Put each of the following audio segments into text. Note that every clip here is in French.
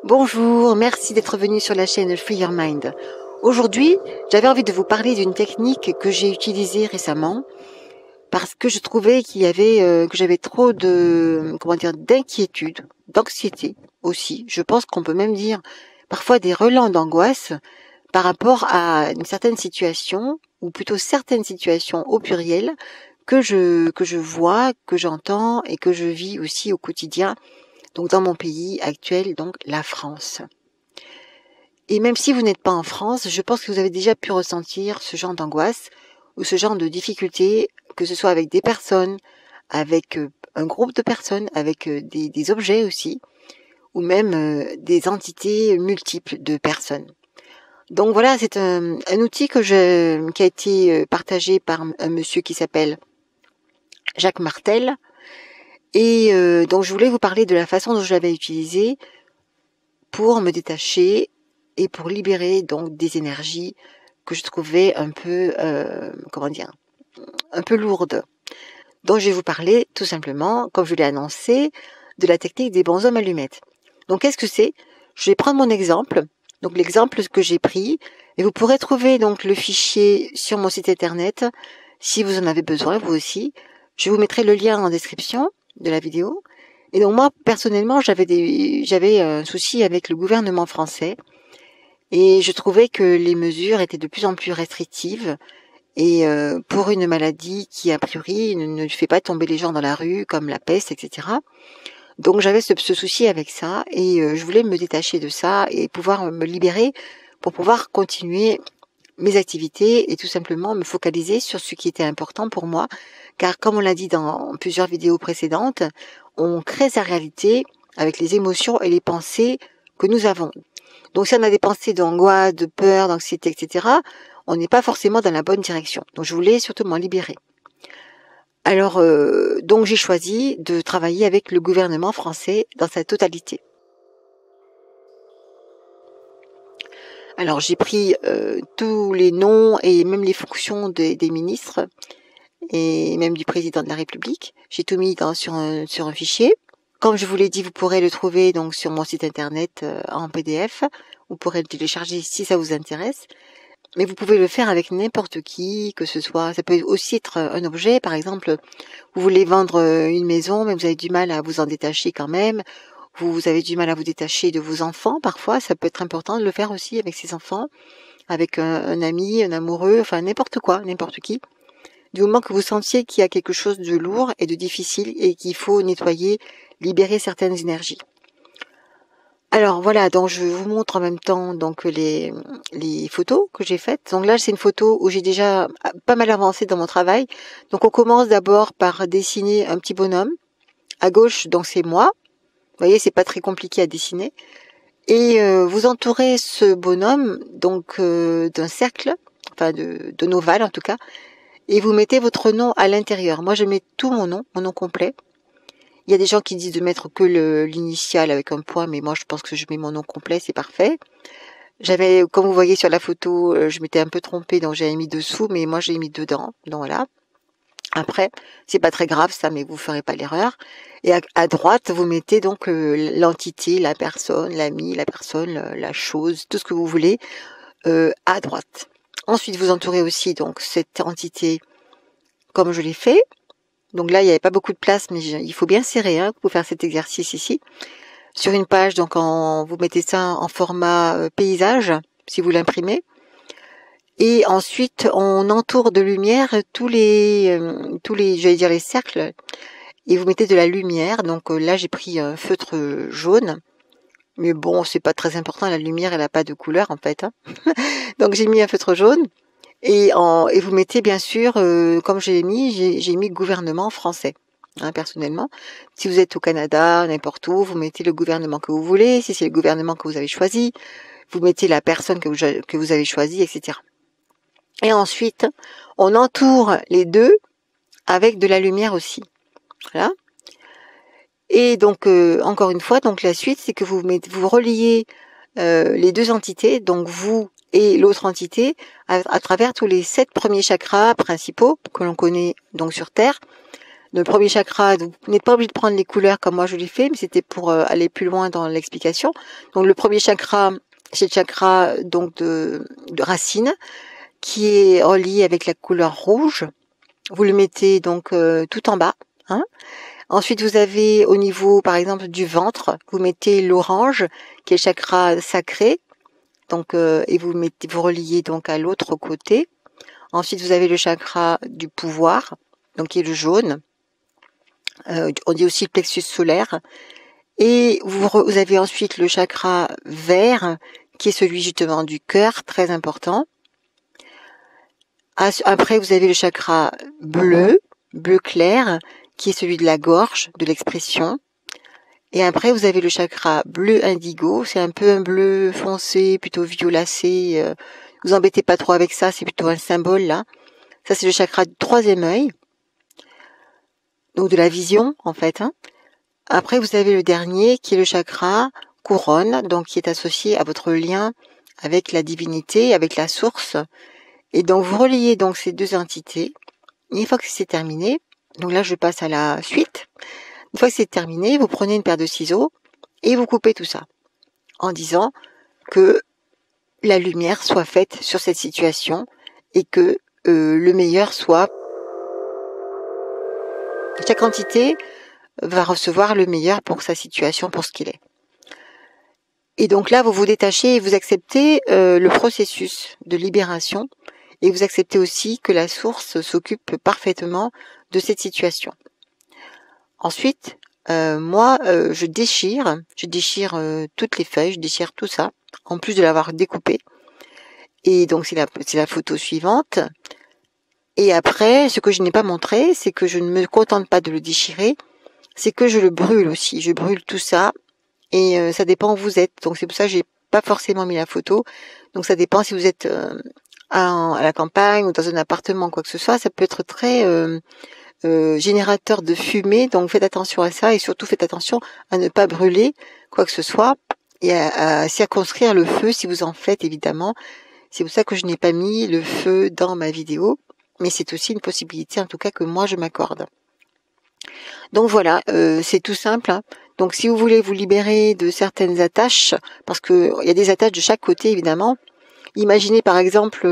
Bonjour, merci d'être venu sur la chaîne Free Your Mind. Aujourd'hui, j'avais envie de vous parler d'une technique que j'ai utilisée récemment parce que je trouvais qu'il y avait que j'avais trop de d'inquiétude, d'anxiété aussi. Je pense qu'on peut même dire parfois des relents d'angoisse par rapport à une certaine situation ou plutôt certaines situations au pluriel que je vois, que j'entends et que je vis aussi au quotidien. Donc dans mon pays actuel, donc la France. Et même si vous n'êtes pas en France, je pense que vous avez déjà pu ressentir ce genre d'angoisse ou ce genre de difficulté, que ce soit avec des personnes, avec un groupe de personnes, avec des objets aussi, ou même des entités multiples de personnes. Donc voilà, c'est un outil qui a été partagé par un monsieur qui s'appelle Jacques Martel. Et donc je voulais vous parler de la façon dont je l'avais utilisé pour me détacher et pour libérer donc des énergies que je trouvais un peu, un peu lourdes. Donc je vais vous parler tout simplement, comme je l'ai annoncé, de la technique des bonshommes allumettes. Donc qu'est-ce que c'est? Je vais prendre mon exemple, donc l'exemple que j'ai pris, et vous pourrez trouver donc le fichier sur mon site internet, si vous en avez besoin, vous aussi. Je vous mettrai le lien en description de la vidéo. Et donc moi, personnellement, j'avais un souci avec le gouvernement français, et je trouvais que les mesures étaient de plus en plus restrictives, et pour une maladie qui, a priori, ne fait pas tomber les gens dans la rue, comme la peste, etc. Donc j'avais ce souci avec ça, et je voulais me détacher de ça, et pouvoir me libérer pour pouvoir continuer mes activités, et tout simplement me focaliser sur ce qui était important pour moi, car comme on l'a dit dans plusieurs vidéos précédentes, on crée sa réalité avec les émotions et les pensées que nous avons. Donc si on a des pensées d'angoisse, de peur, d'anxiété, etc., on n'est pas forcément dans la bonne direction. Donc je voulais surtout m'en libérer. Alors donc j'ai choisi de travailler avec le gouvernement français dans sa totalité. Alors j'ai pris tous les noms et même les fonctions des ministres et même du président de la République. J'ai tout mis sur un fichier. Comme je vous l'ai dit, vous pourrez le trouver donc sur mon site internet en PDF. Vous pourrez le télécharger si ça vous intéresse. Mais vous pouvez le faire avec n'importe qui, que ce soit. Ça peut aussi être un objet, par exemple, vous voulez vendre une maison, mais vous avez du mal à vous en détacher quand même. Vous avez du mal à vous détacher de vos enfants, parfois. Ça peut être important de le faire aussi avec ses enfants, avec un ami, un amoureux, enfin n'importe quoi, n'importe qui. Du moment que vous sentiez qu'il y a quelque chose de lourd et de difficile et qu'il faut nettoyer, libérer certaines énergies. Alors voilà, donc je vous montre en même temps donc les photos que j'ai faites. Donc là, c'est une photo où j'ai déjà pas mal avancé dans mon travail. Donc on commence d'abord par dessiner un petit bonhomme. À gauche, donc c'est moi. Vous voyez, c'est pas très compliqué à dessiner. Et vous entourez ce bonhomme donc d'un cercle, enfin de ovale en tout cas, et vous mettez votre nom à l'intérieur. Moi, je mets tout mon nom complet. Il y a des gens qui disent de mettre que l'initiale avec un point, mais moi je pense que je mets mon nom complet, c'est parfait. J'avais, comme vous voyez sur la photo, je m'étais un peu trompée, donc j'avais mis dessous, mais moi j'ai mis dedans, donc voilà. Après, c'est pas très grave ça, mais vous ferez pas l'erreur. Et à droite, vous mettez donc l'entité, la personne, l'ami, la personne, la chose, tout ce que vous voulez, à droite. Ensuite, vous entourez aussi donc cette entité comme je l'ai fait. Donc là, il n'y avait pas beaucoup de place, mais il faut bien serrer pour faire cet exercice ici. Sur une page, donc vous mettez ça en format paysage, si vous l'imprimez. Et ensuite, on entoure de lumière tous les, j'allais dire les cercles, et vous mettez de la lumière. Donc là, j'ai pris un feutre jaune. Mais bon, c'est pas très important, la lumière, elle n'a pas de couleur en fait. Donc j'ai mis un feutre jaune. Et vous mettez bien sûr, comme j'ai mis gouvernement français, personnellement. Si vous êtes au Canada, n'importe où, vous mettez le gouvernement que vous voulez. Si c'est le gouvernement que vous avez choisi, vous mettez la personne que vous avez choisie, etc. Et ensuite, on entoure les deux avec de la lumière aussi. Voilà. Et donc, encore une fois, donc la suite, c'est que vous reliez les deux entités, donc vous et l'autre entité, à travers tous les 7 premiers chakras principaux que l'on connaît donc sur Terre. Le premier chakra, vous n'êtes pas obligé de prendre les couleurs comme moi je l'ai fait, mais c'était pour aller plus loin dans l'explication. Donc le premier chakra, c'est le chakra donc de racine, qui est relié avec la couleur rouge. Vous le mettez donc tout en bas. Hein. Ensuite, vous avez au niveau, par exemple, du ventre, vous mettez l'orange, qui est le chakra sacré. Donc, et vous reliez donc à l'autre côté. Ensuite, vous avez le chakra du pouvoir, donc qui est le jaune. On dit aussi le plexus solaire. Et vous avez ensuite le chakra vert, qui est celui justement du cœur, très important. Après, vous avez le chakra bleu clair, qui est celui de la gorge, de l'expression. Et après, vous avez le chakra bleu indigo, c'est un peu un bleu foncé, plutôt violacé. Vous embêtez pas trop avec ça, c'est plutôt un symbole là. Ça, c'est le chakra du troisième œil, donc de la vision en fait. Hein. Après, vous avez le dernier qui est le chakra couronne, donc qui est associé à votre lien avec la divinité, avec la source. Et donc, vous reliez donc ces deux entités. Une fois que c'est terminé, donc là, je passe à la suite. Une fois que c'est terminé, vous prenez une paire de ciseaux et vous coupez tout ça en disant que la lumière soit faite sur cette situation et que le meilleur soit... Chaque entité va recevoir le meilleur pour sa situation, pour ce qu'il est. Et donc là, vous vous détachez et vous acceptez le processus de libération et vous acceptez aussi que la source s'occupe parfaitement de cette situation. Ensuite, moi, je déchire toutes les feuilles, je déchire tout ça, en plus de l'avoir découpé. Et donc, c'est la photo suivante. Et après, ce que je n'ai pas montré, c'est que je ne me contente pas de le déchirer, c'est que je le brûle aussi. Je brûle tout ça, et ça dépend où vous êtes. Donc, c'est pour ça que j'ai pas forcément mis la photo. Donc, ça dépend si vous êtes à la campagne ou dans un appartement, quoi que ce soit. Ça peut être très... générateur de fumée, donc faites attention à ça et surtout faites attention à ne pas brûler quoi que ce soit et à circonscrire le feu si vous en faites évidemment. C'est pour ça que je n'ai pas mis le feu dans ma vidéo, mais c'est aussi une possibilité en tout cas que moi je m'accorde. Donc voilà, c'est tout simple. Hein. Donc si vous voulez vous libérer de certaines attaches, parce que il y a des attaches de chaque côté évidemment. Imaginez par exemple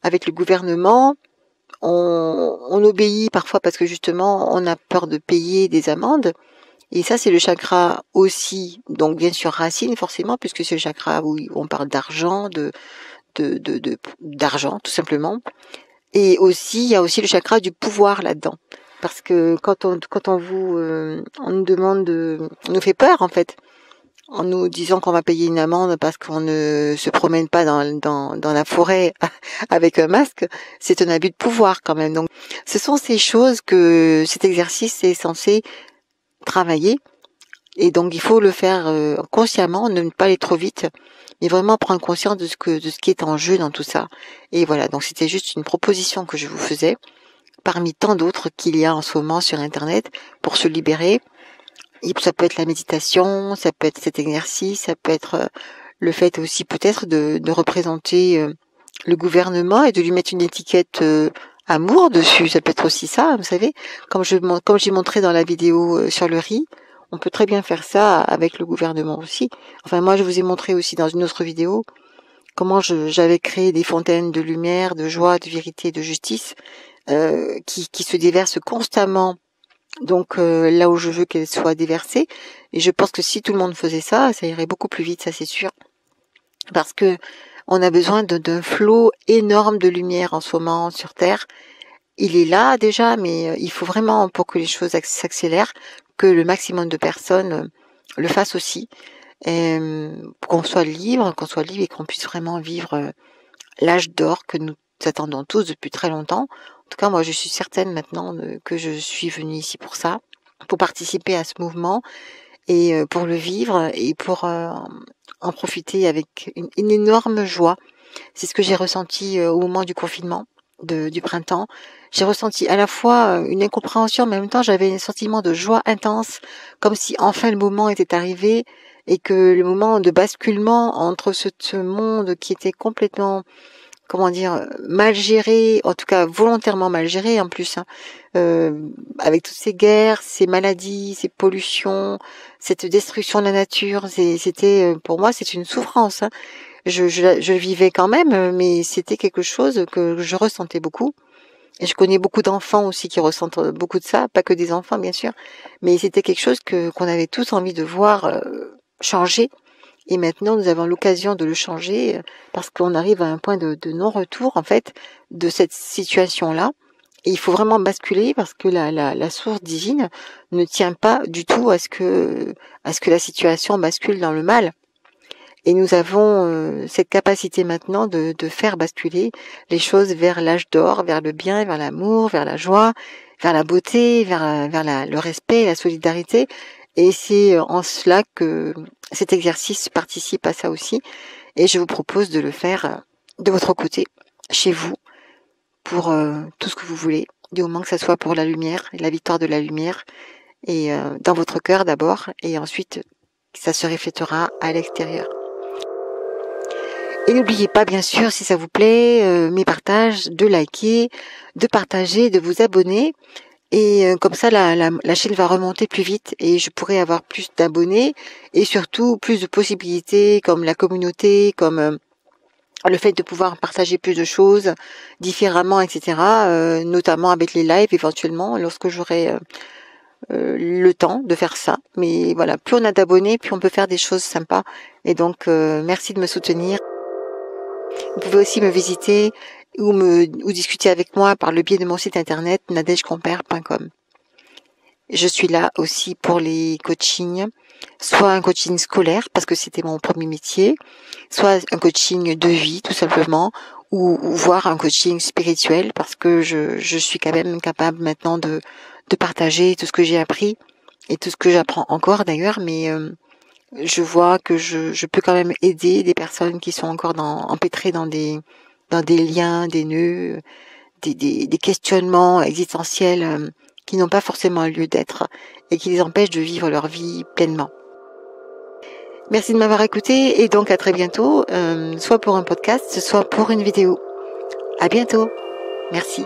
avec le gouvernement. On obéit parfois parce que justement on a peur de payer des amendes et ça c'est le chakra aussi, donc bien sûr racine forcément puisque c'est le chakra où on parle d'argent, d'argent tout simplement, et aussi il y a aussi le chakra du pouvoir là-dedans parce que quand on nous demande on nous fait peur en fait en nous disant qu'on va payer une amende parce qu'on ne se promène pas dans la forêt avec un masque, c'est un abus de pouvoir quand même. Donc, ce sont ces choses que cet exercice est censé travailler. Et donc, il faut le faire consciemment, ne pas aller trop vite, mais vraiment prendre conscience de ce qui est en jeu dans tout ça. Et voilà, donc c'était juste une proposition que je vous faisais, parmi tant d'autres qu'il y a en ce moment sur Internet, pour se libérer. Et ça peut être la méditation, ça peut être cet exercice, ça peut être le fait aussi peut-être de représenter le gouvernement et de lui mettre une étiquette amour dessus. Ça peut être aussi ça, vous savez. Comme j'ai montré dans la vidéo sur le riz, on peut très bien faire ça avec le gouvernement aussi. Enfin, moi, je vous ai montré aussi dans une autre vidéo comment j'avais créé des fontaines de lumière, de joie, de vérité, de justice qui se déversent constamment. Donc là où je veux qu'elle soit déversée, et je pense que si tout le monde faisait ça, ça irait beaucoup plus vite, ça c'est sûr, parce que on a besoin d'un flot énorme de lumière en ce moment sur Terre. Il est là déjà, mais il faut vraiment, pour que les choses s'accélèrent, que le maximum de personnes le fassent aussi, qu'on soit libre et qu'on puisse vraiment vivre l'âge d'or que nous attendons tous depuis très longtemps. En tout cas, moi, je suis certaine maintenant que je suis venue ici pour ça, pour participer à ce mouvement et pour le vivre et pour en profiter avec une énorme joie. C'est ce que j'ai ressenti au moment du confinement du printemps. J'ai ressenti à la fois une incompréhension, mais en même temps, j'avais un sentiment de joie intense, comme si enfin le moment était arrivé et que le moment de basculement entre ce monde qui était complètement comment dire, mal géré, en tout cas volontairement mal géré en plus, hein, avec toutes ces guerres, ces maladies, ces pollutions, cette destruction de la nature. C'était pour moi c'est une souffrance. Hein. Je le vivais quand même, mais c'était quelque chose que je ressentais beaucoup. Et je connais beaucoup d'enfants aussi qui ressentent beaucoup de ça, pas que des enfants bien sûr, mais c'était quelque chose qu'on avait tous envie de voir changer. Et maintenant, nous avons l'occasion de le changer parce qu'on arrive à un point de non-retour, en fait, de cette situation-là. Et il faut vraiment basculer parce que la source divine ne tient pas du tout à ce que la situation bascule dans le mal. Et nous avons cette capacité maintenant de faire basculer les choses vers l'âge d'or, vers le bien, vers l'amour, vers la joie, vers la beauté, vers le respect, la solidarité. Et c'est en cela que cet exercice participe à ça aussi. Et je vous propose de le faire de votre côté, chez vous, pour tout ce que vous voulez, du moment que ça soit pour la lumière, la victoire de la lumière, et dans votre cœur d'abord, et ensuite ça se reflétera à l'extérieur. Et n'oubliez pas, bien sûr, si ça vous plaît, mes partages, de liker, de partager, de vous abonner. Et comme ça, la chaîne va remonter plus vite et je pourrai avoir plus d'abonnés et surtout plus de possibilités comme la communauté, comme le fait de pouvoir partager plus de choses différemment, etc. Notamment avec les lives éventuellement lorsque j'aurai le temps de faire ça. Mais voilà, plus on a d'abonnés, plus on peut faire des choses sympas. Et donc, merci de me soutenir. Vous pouvez aussi me visiter ou discuter avec moi par le biais de mon site internet nadejcompère.com. Je suis là aussi pour les coachings, soit un coaching scolaire parce que c'était mon premier métier, soit un coaching de vie tout simplement, ou voire un coaching spirituel parce que je suis quand même capable maintenant de partager tout ce que j'ai appris et tout ce que j'apprends encore d'ailleurs, mais je vois que je peux quand même aider des personnes qui sont encore empêtrées dans des liens, des nœuds, des questionnements existentiels qui n'ont pas forcément lieu d'être et qui les empêchent de vivre leur vie pleinement. Merci de m'avoir écouté et donc à très bientôt, soit pour un podcast, soit pour une vidéo. À bientôt. Merci.